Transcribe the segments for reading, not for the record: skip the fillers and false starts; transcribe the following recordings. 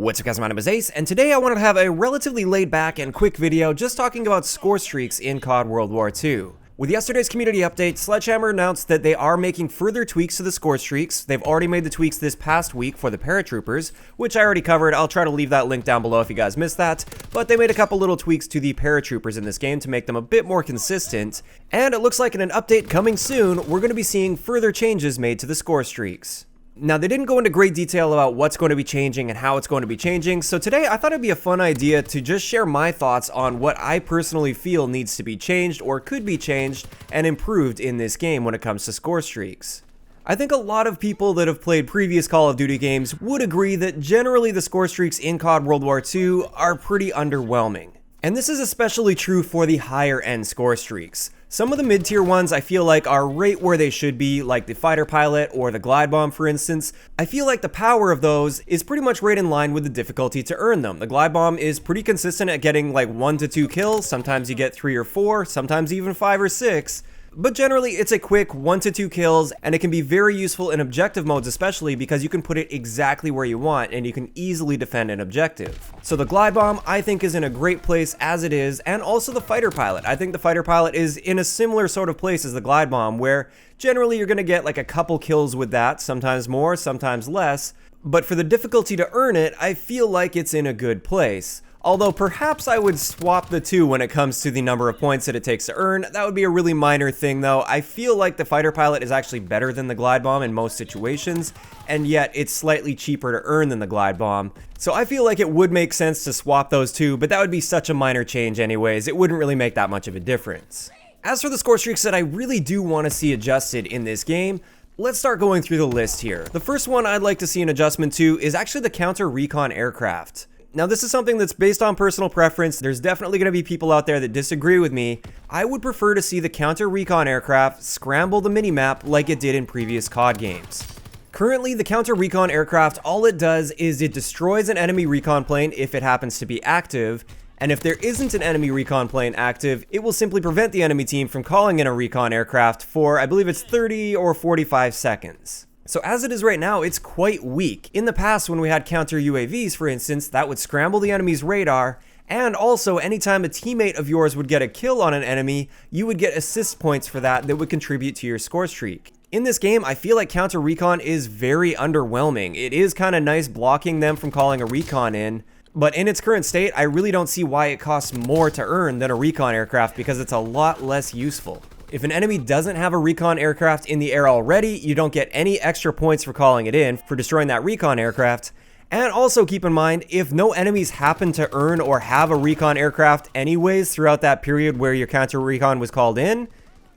What's up guys, my name is Ace, and today I wanted to have a relatively laid back and quick video just talking about score streaks in CoD WW2. With yesterday's community update, Sledgehammer announced that they are making further tweaks to the score streaks. They've already made the tweaks this past week for the Paratroopers, which I already covered. I'll try to leave that link down below if you guys missed that. But they made a couple little tweaks to the Paratroopers in this game to make them a bit more consistent. And it looks like in an update coming soon, we're going to be seeing further changes made to the score streaks. Now, they didn't go into great detail about what's going to be changing and how it's going to be changing, so today I thought it'd be a fun idea to just share my thoughts on what I personally feel needs to be changed or could be changed and improved in this game when it comes to score streaks. I think a lot of people that have played previous Call of Duty games would agree that generally the score streaks in CoD WW2 are pretty underwhelming. And this is especially true for the higher end score streaks. Some of the mid-tier ones I feel like are right where they should be, like the fighter pilot or the glide bomb for instance. I feel like the power of those is pretty much right in line with the difficulty to earn them. The glide bomb is pretty consistent at getting like 1 to 2 kills, sometimes you get 3 or 4, sometimes even 5 or 6. But generally, it's a quick 1 to 2 kills, and it can be very useful in objective modes especially because you can put it exactly where you want and you can easily defend an objective. So the glide bomb I think is in a great place as it is, and also the fighter pilot. I think the fighter pilot is in a similar sort of place as the glide bomb, where generally you're going to get like a couple kills with that, sometimes more, sometimes less. But for the difficulty to earn it, I feel like it's in a good place. Although perhaps I would swap the two when it comes to the number of points that it takes to earn. That would be a really minor thing though. I feel like the fighter pilot is actually better than the glide bomb in most situations, and yet it's slightly cheaper to earn than the glide bomb. So I feel like it would make sense to swap those two, but that would be such a minor change anyways. It wouldn't really make that much of a difference. As for the score streaks that I really do want to see adjusted in this game, let's start going through the list here. The first one I'd like to see an adjustment to is actually the counter recon aircraft. Now, this is something that's based on personal preference. There's definitely going to be people out there that disagree with me. I would prefer to see the counter recon aircraft scramble the minimap like it did in previous CoD games. Currently, the counter recon aircraft, all it does is it destroys an enemy recon plane if it happens to be active, and if there isn't an enemy recon plane active, it will simply prevent the enemy team from calling in a recon aircraft for, I believe it's 30 or 45 seconds. So as it is right now, it's quite weak. In the past, when we had counter UAVs, for instance, that would scramble the enemy's radar, and also anytime a teammate of yours would get a kill on an enemy, you would get assist points for that would contribute to your score streak. In this game, I feel like counter recon is very underwhelming. It is kind of nice blocking them from calling a recon in, but in its current state, I really don't see why it costs more to earn than a recon aircraft because it's a lot less useful. If an enemy doesn't have a recon aircraft in the air already, you don't get any extra points for calling it in, for destroying that recon aircraft. And also keep in mind, if no enemies happen to earn or have a recon aircraft anyways throughout that period where your counter recon was called in,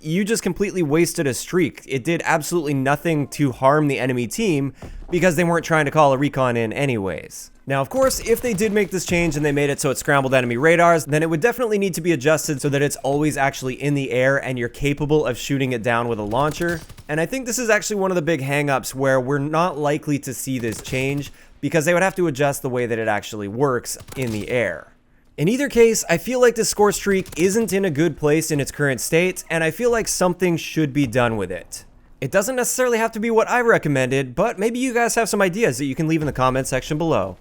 you just completely wasted a streak. It did absolutely nothing to harm the enemy team because they weren't trying to call a recon in anyways. Now, of course, if they did make this change and they made it so it scrambled enemy radars, then it would definitely need to be adjusted so that it's always actually in the air and you're capable of shooting it down with a launcher. And I think this is actually one of the big hang-ups where we're not likely to see this change because they would have to adjust the way that it actually works in the air. In either case, I feel like this score streak isn't in a good place in its current state, and I feel like something should be done with it. It doesn't necessarily have to be what I recommended, but maybe you guys have some ideas that you can leave in the comment section below.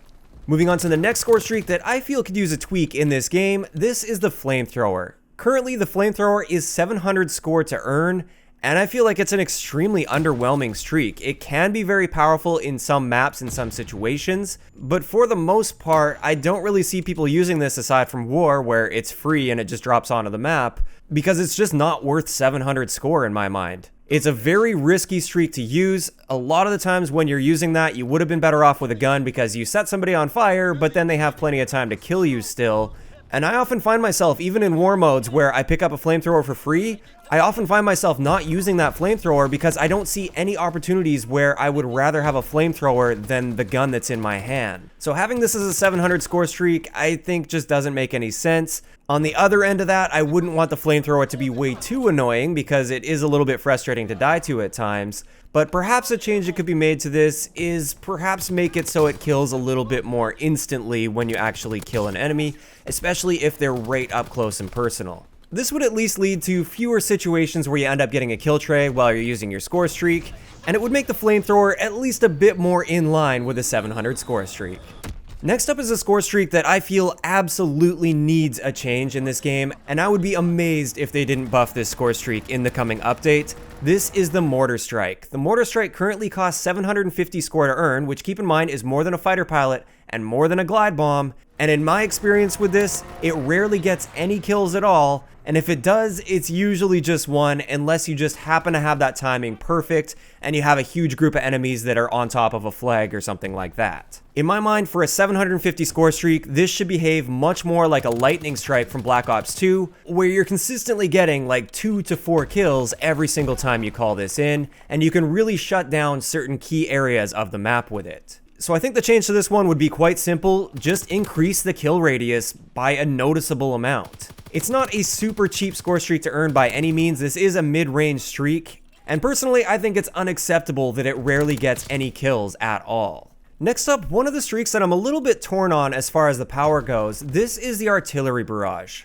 Moving on to the next score streak that I feel could use a tweak in this game, this is the FLAMETHROWER. Currently, the FLAMETHROWER is 700 score to earn, and I feel like it's an extremely underwhelming streak. It can be very powerful in some maps in some situations, but for the most part, I don't really see people using this aside from War, where it's free and it just drops onto the map, because it's just not worth 700 score in my mind. It's a very risky streak to use. A lot of the times when you're using that, you would have been better off with a gun because you set somebody on fire, but then they have plenty of time to kill you still. And I often find myself, even in war modes where I pick up a flamethrower for free, I often find myself not using that flamethrower because I don't see any opportunities where I would rather have a flamethrower than the gun that's in my hand. So having this as a 700 score streak, I think just doesn't make any sense. On the other end of that, I wouldn't want the flamethrower to be way too annoying because it is a little bit frustrating to die to at times. But perhaps a change that could be made to this is perhaps make it so it kills a little bit more instantly when you actually kill an enemy, especially if they're right up close and personal. This would at least lead to fewer situations where you end up getting a kill tray while you're using your score streak, and it would make the flamethrower at least a bit more in line with a 700 score streak. Next up is a score streak that I feel absolutely needs a change in this game, and I would be amazed if they didn't buff this score streak in the coming update. This is the Mortar Strike. The Mortar Strike currently costs 750 score to earn, which, keep in mind, is more than a fighter pilot and more than a glide bomb. And in my experience with this, it rarely gets any kills at all, and if it does, it's usually just one, unless you just happen to have that timing perfect and you have a huge group of enemies that are on top of a flag or something like that. In my mind, for a 750 score streak, this should behave much more like a lightning strike from Black Ops 2, where you're consistently getting like 2 to 4 kills every single time you call this in, and you can really shut down certain key areas of the map with it. So I think the change to this one would be quite simple, just increase the kill radius by a noticeable amount. It's not a super cheap score streak to earn by any means, this is a mid-range streak, and personally I think it's unacceptable that it rarely gets any kills at all. Next up, one of the streaks that I'm a little bit torn on as far as the power goes, this is the artillery barrage.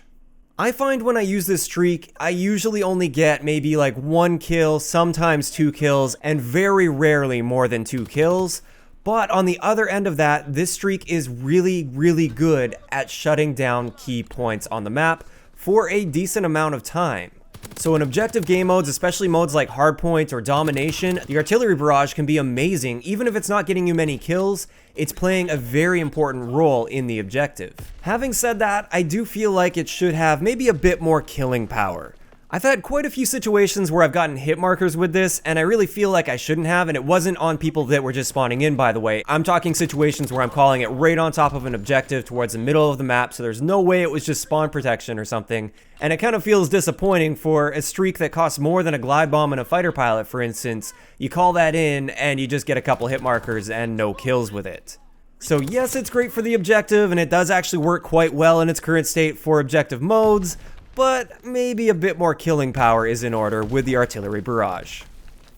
I find when I use this streak, I usually only get maybe like 1 kill, sometimes 2 kills, and very rarely more than 2 kills. But on the other end of that, this streak is really, really good at shutting down key points on the map for a decent amount of time. So in objective game modes, especially modes like Hardpoint or Domination, the artillery barrage can be amazing. Even if it's not getting you many kills, it's playing a very important role in the objective. Having said that, I do feel like it should have maybe a bit more killing power. I've had quite a few situations where I've gotten hit markers with this, and I really feel like I shouldn't have, and it wasn't on people that were just spawning in, by the way. I'm talking situations where I'm calling it right on top of an objective towards the middle of the map, so there's no way it was just spawn protection or something, and it kind of feels disappointing for a streak that costs more than a glide bomb and a fighter pilot, for instance. You call that in, and you just get a couple hit markers and no kills with it. So yes, it's great for the objective, and it does actually work quite well in its current state for objective modes, but maybe a bit more killing power is in order with the artillery barrage.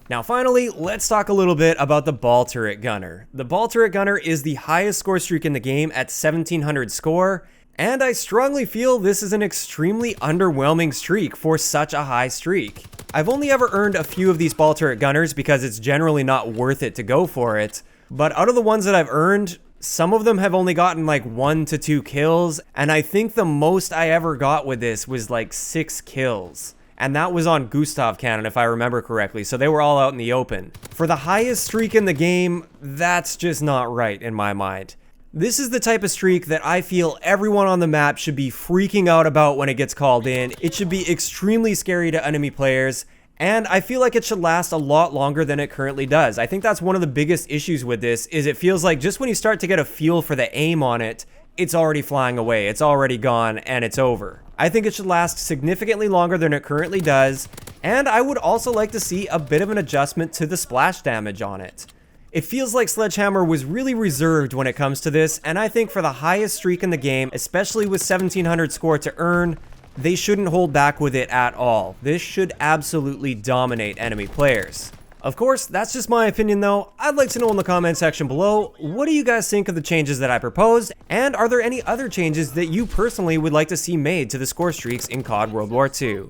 Now finally, let's talk a little bit about the ball turret gunner. The ball turret gunner is the highest score streak in the game at 1700 score, and I strongly feel this is an extremely underwhelming streak for such a high streak. I've only ever earned a few of these ball turret gunners because it's generally not worth it to go for it, but out of the ones that I've earned, some of them have only gotten like 1 to 2 kills, and I think the most I ever got with this was like 6 kills. And that was on Gustav cannon if I remember correctly, so they were all out in the open. For the highest streak in the game, that's just not right in my mind. This is the type of streak that I feel everyone on the map should be freaking out about when it gets called in. It should be extremely scary to enemy players, and I feel like it should last a lot longer than it currently does. I think that's one of the biggest issues with this, is it feels like just when you start to get a feel for the aim on it, it's already flying away, it's already gone, and it's over. I think it should last significantly longer than it currently does, and I would also like to see a bit of an adjustment to the splash damage on it. It feels like Sledgehammer was really reserved when it comes to this, and I think for the highest streak in the game, especially with 1700 score to earn, they shouldn't hold back with it at all. This should absolutely dominate enemy players. Of course, that's just my opinion though. I'd like to know in the comment section below, what do you guys think of the changes that I proposed? And are there any other changes that you personally would like to see made to the score streaks in CoD World War II?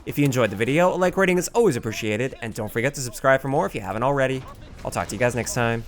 If you enjoyed the video, a like rating is always appreciated, and don't forget to subscribe for more if you haven't already. I'll talk to you guys next time.